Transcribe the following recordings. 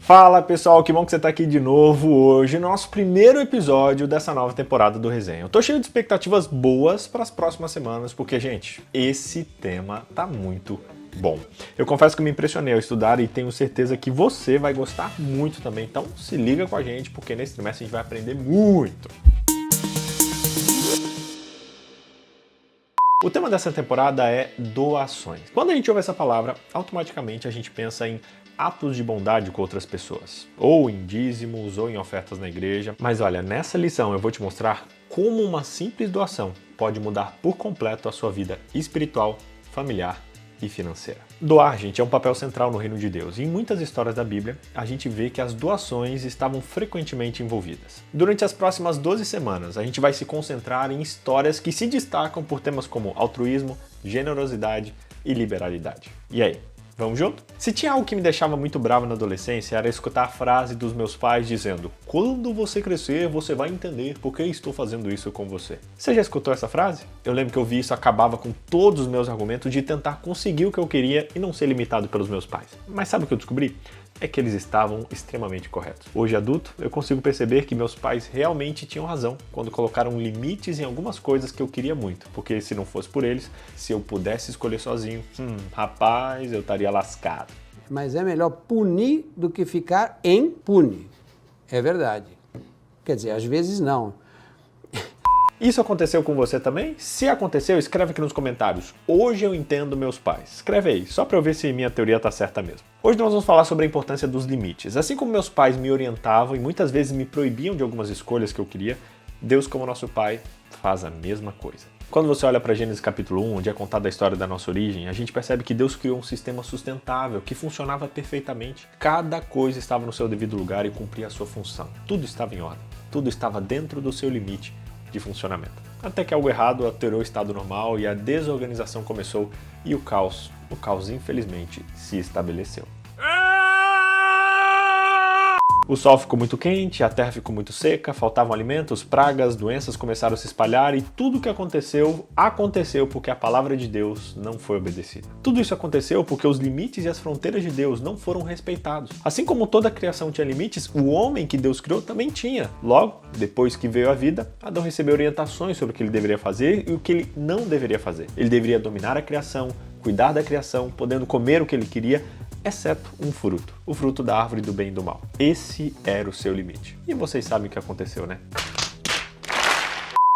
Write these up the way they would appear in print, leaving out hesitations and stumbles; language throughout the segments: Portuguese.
Fala pessoal, que bom que você está aqui de novo hoje, no nosso primeiro episódio dessa nova temporada do Resenha. Eu tô cheio de expectativas boas para as próximas semanas, porque, gente, esse tema tá muito bom. Eu confesso que me impressionei ao estudar e tenho certeza que você vai gostar muito também, então se liga com a gente, porque nesse trimestre a gente vai aprender muito. O tema dessa temporada é doações. Quando a gente ouve essa palavra, automaticamente a gente pensa em atos de bondade com outras pessoas, ou em dízimos, ou em ofertas na igreja. Mas olha, nessa lição eu vou te mostrar como uma simples doação pode mudar por completo a sua vida espiritual, familiar e financeira. Doar, gente, é um papel central no reino de Deus. E em muitas histórias da Bíblia, a gente vê que as doações estavam frequentemente envolvidas. Durante as próximas 12 semanas, a gente vai se concentrar em histórias que se destacam por temas como altruísmo, generosidade e liberalidade. E aí? Vamos junto? Se tinha algo que me deixava muito bravo na adolescência, era escutar a frase dos meus pais dizendo: quando você crescer, você vai entender por que estou fazendo isso com você. Você já escutou essa frase? Eu lembro que eu vi isso acabava com todos os meus argumentos de tentar conseguir o que eu queria e não ser limitado pelos meus pais. Mas sabe o que eu descobri? É que eles estavam extremamente corretos. Hoje adulto, eu consigo perceber que meus pais realmente tinham razão quando colocaram limites em algumas coisas que eu queria muito, porque se não fosse por eles, se eu pudesse escolher sozinho, rapaz, eu estaria lascado. Mas é melhor punir do que ficar impune. É verdade. Quer dizer, às vezes não. Isso aconteceu com você também? Se aconteceu, escreve aqui nos comentários. Hoje eu entendo meus pais. Escreve aí, só para eu ver se minha teoria tá certa mesmo. Hoje nós vamos falar sobre a importância dos limites. Assim como meus pais me orientavam e muitas vezes me proibiam de algumas escolhas que eu queria, Deus, como nosso Pai, faz a mesma coisa. Quando você olha para Gênesis capítulo 1, onde é contada a história da nossa origem, a gente percebe que Deus criou um sistema sustentável, que funcionava perfeitamente. Cada coisa estava no seu devido lugar e cumpria a sua função. Tudo estava em ordem, tudo estava dentro do seu limite de funcionamento. Até que algo errado alterou o estado normal e a desorganização começou e o caos infelizmente se estabeleceu. O sol ficou muito quente, a terra ficou muito seca, faltavam alimentos, pragas, doenças começaram a se espalhar e tudo o que aconteceu porque a palavra de Deus não foi obedecida. Tudo isso aconteceu porque os limites e as fronteiras de Deus não foram respeitados. Assim como toda a criação tinha limites, o homem que Deus criou também tinha. Logo, depois que veio a vida, Adão recebeu orientações sobre o que ele deveria fazer e o que ele não deveria fazer. Ele deveria dominar a criação, cuidar da criação, podendo comer o que ele queria, exceto um fruto, o fruto da árvore do bem e do mal. Esse era o seu limite. E vocês sabem o que aconteceu, né?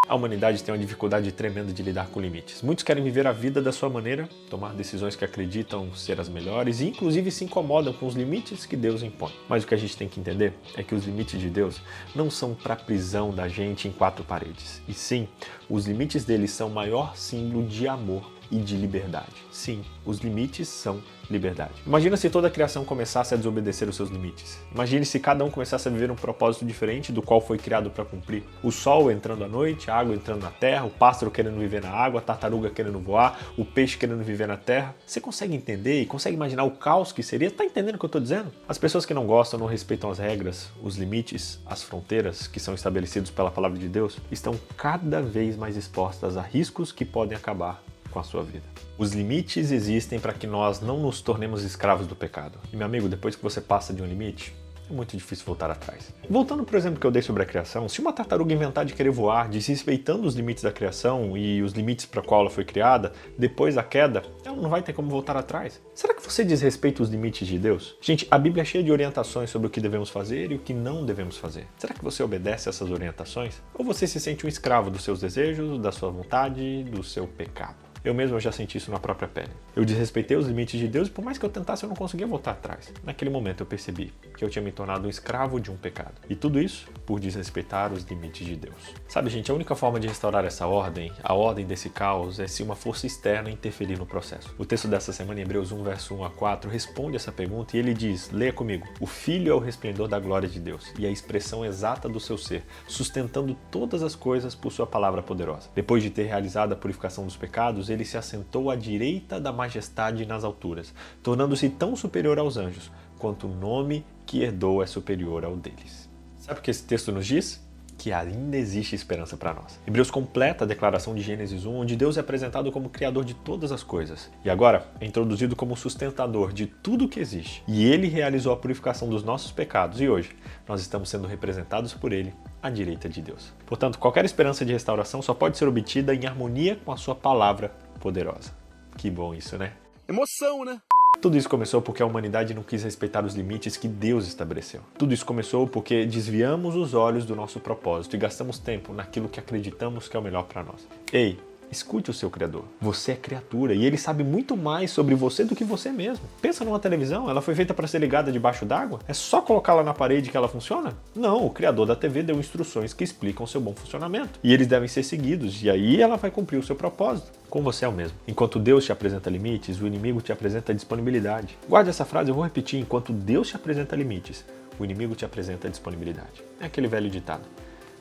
A humanidade tem uma dificuldade tremenda de lidar com limites. Muitos querem viver a vida da sua maneira, tomar decisões que acreditam ser as melhores e inclusive se incomodam com os limites que Deus impõe. Mas o que a gente tem que entender é que os limites de Deus não são para a prisão da gente em quatro paredes. E sim, os limites dele são o maior símbolo de amor e de liberdade. Sim, os limites são liberdade. Imagina se toda a criação começasse a desobedecer os seus limites. Imagine se cada um começasse a viver um propósito diferente do qual foi criado para cumprir. O sol entrando à noite, a água entrando na terra, o pássaro querendo viver na água, a tartaruga querendo voar, o peixe querendo viver na terra. Você consegue entender e consegue imaginar o caos que seria? Tá entendendo o que eu tô dizendo? As pessoas que não gostam, não respeitam as regras, os limites, as fronteiras que são estabelecidos pela palavra de Deus, estão cada vez mais expostas a riscos que podem acabar com a sua vida. Os limites existem para que nós não nos tornemos escravos do pecado. E meu amigo, depois que você passa de um limite, é muito difícil voltar atrás. Voltando para o exemplo que eu dei sobre a criação, se uma tartaruga inventar de querer voar, desrespeitando os limites da criação e os limites para qual ela foi criada, depois da queda, ela não vai ter como voltar atrás. Será que você desrespeita os limites de Deus? Gente, a Bíblia é cheia de orientações sobre o que devemos fazer e o que não devemos fazer. Será que você obedece a essas orientações? Ou você se sente um escravo dos seus desejos, da sua vontade, do seu pecado? Eu mesmo já senti isso na própria pele. Eu desrespeitei os limites de Deus e por mais que eu tentasse, eu não conseguia voltar atrás. Naquele momento eu percebi que eu tinha me tornado um escravo de um pecado. E tudo isso por desrespeitar os limites de Deus. Sabe, gente, a única forma de restaurar essa ordem, a ordem desse caos, é se uma força externa interferir no processo. O texto dessa semana, em Hebreus 1, verso 1 a 4, responde essa pergunta e ele diz, leia comigo, o Filho é o resplendor da glória de Deus e a expressão exata do seu ser, sustentando todas as coisas por sua palavra poderosa. Depois de ter realizado a purificação dos pecados, ele se assentou à direita da majestade nas alturas, tornando-se tão superior aos anjos, quanto o nome que herdou é superior ao deles. Sabe o que esse texto nos diz? que ainda existe esperança para nós. Hebreus completa a declaração de Gênesis 1, onde Deus é apresentado como criador de todas as coisas. E agora é introduzido como sustentador de tudo que existe. E ele realizou a purificação dos nossos pecados. E hoje nós estamos sendo representados por ele à direita de Deus. Portanto, qualquer esperança de restauração só pode ser obtida em harmonia com a sua palavra poderosa. Que bom isso, né? Emoção, né? Tudo isso começou porque a humanidade não quis respeitar os limites que Deus estabeleceu. Tudo isso começou porque desviamos os olhos do nosso propósito e gastamos tempo naquilo que acreditamos que é o melhor para nós. Ei, escute o seu Criador. Você é criatura e ele sabe muito mais sobre você do que você mesmo. Pensa numa televisão, ela foi feita para ser ligada debaixo d'água? É só colocá-la na parede que ela funciona? Não, o criador da TV deu instruções que explicam seu bom funcionamento. E eles devem ser seguidos, e aí ela vai cumprir o seu propósito. Com você é o mesmo. Enquanto Deus te apresenta limites, o inimigo te apresenta disponibilidade. Guarde essa frase, eu vou repetir. Enquanto Deus te apresenta limites, o inimigo te apresenta disponibilidade. É aquele velho ditado.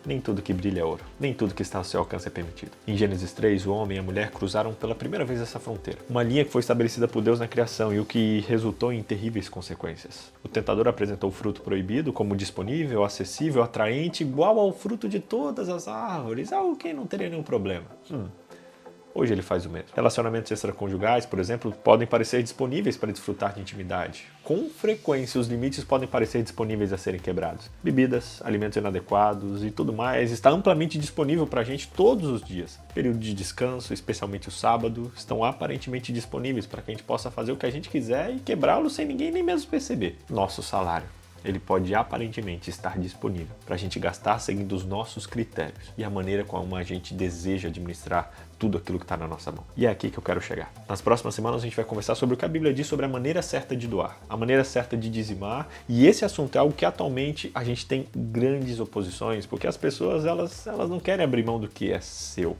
Nem tudo que brilha é ouro, nem tudo que está ao seu alcance é permitido. Em Gênesis 3, o homem e a mulher cruzaram pela primeira vez essa fronteira. Uma linha que foi estabelecida por Deus na criação e o que resultou em terríveis consequências. O tentador apresentou o fruto proibido como disponível, acessível, atraente, igual ao fruto de todas as árvores, algo que não teria nenhum problema. Hoje ele faz o mesmo. Relacionamentos extraconjugais, por exemplo, podem parecer disponíveis para desfrutar de intimidade. Com frequência, os limites podem parecer disponíveis a serem quebrados. Bebidas, alimentos inadequados e tudo mais está amplamente disponível para a gente todos os dias. Período de descanso, especialmente o sábado, estão aparentemente disponíveis para que a gente possa fazer o que a gente quiser e quebrá-lo sem ninguém nem mesmo perceber. Nosso salário. Ele pode aparentemente estar disponível para a gente gastar seguindo os nossos critérios e a maneira como a gente deseja administrar tudo aquilo que está na nossa mão. E é aqui que eu quero chegar. Nas próximas semanas a gente vai conversar sobre o que a Bíblia diz sobre a maneira certa de doar, a maneira certa de dizimar, e esse assunto é algo que atualmente a gente tem grandes oposições, porque as pessoas elas não querem abrir mão do que é seu.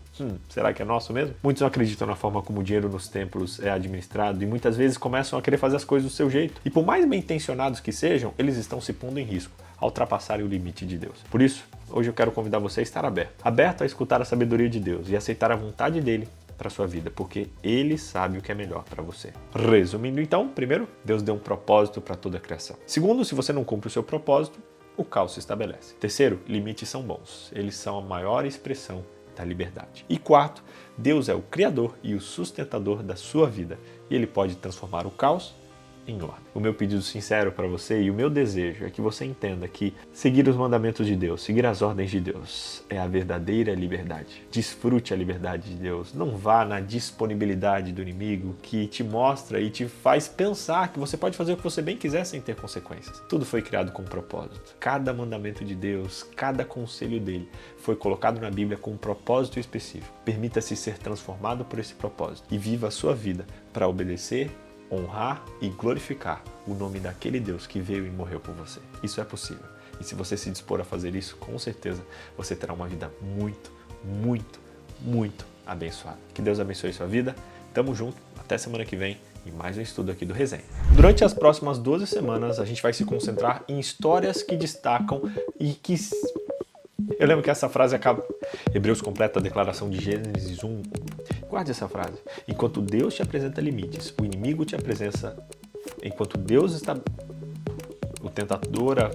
Será que é nosso mesmo? Muitos não acreditam na forma como o dinheiro nos templos é administrado e muitas vezes começam a querer fazer as coisas do seu jeito. E por mais bem intencionados que sejam, eles estão se pondo em risco ao ultrapassarem o limite de Deus. Por isso, hoje eu quero convidar você a estar aberto a escutar a sabedoria de Deus e aceitar a vontade dele para sua vida, porque ele sabe o que é melhor para você. Resumindo então, primeiro, Deus deu um propósito para toda a criação. Segundo, se você não cumpre o seu propósito, o caos se estabelece. Terceiro, limites são bons. Eles são a maior expressão da liberdade. E quarto, Deus é o criador e o sustentador da sua vida e ele pode transformar o caos em ordem. O meu pedido sincero para você e o meu desejo é que você entenda que seguir os mandamentos de Deus, seguir as ordens de Deus é a verdadeira liberdade. Desfrute a liberdade de Deus. Não vá na disponibilidade do inimigo que te mostra e te faz pensar que você pode fazer o que você bem quiser sem ter consequências. Tudo foi criado com um propósito. Cada mandamento de Deus, cada conselho dele foi colocado na Bíblia com um propósito específico. Permita-se ser transformado por esse propósito e viva a sua vida para obedecer, honrar e glorificar o nome daquele Deus que veio e morreu por você. Isso é possível. E se você se dispor a fazer isso, com certeza você terá uma vida muito, muito, muito abençoada. Que Deus abençoe sua vida. Tamo junto. Até semana que vem e mais um estudo aqui do Resenha. Durante as próximas 12 semanas, a gente vai se concentrar em histórias que destacam e que... Eu lembro que essa frase acaba... Hebreus completa a declaração de Gênesis 1. Guarde essa frase. Enquanto Deus te apresenta limites, o inimigo te apresenta... Enquanto Deus está... O tentador...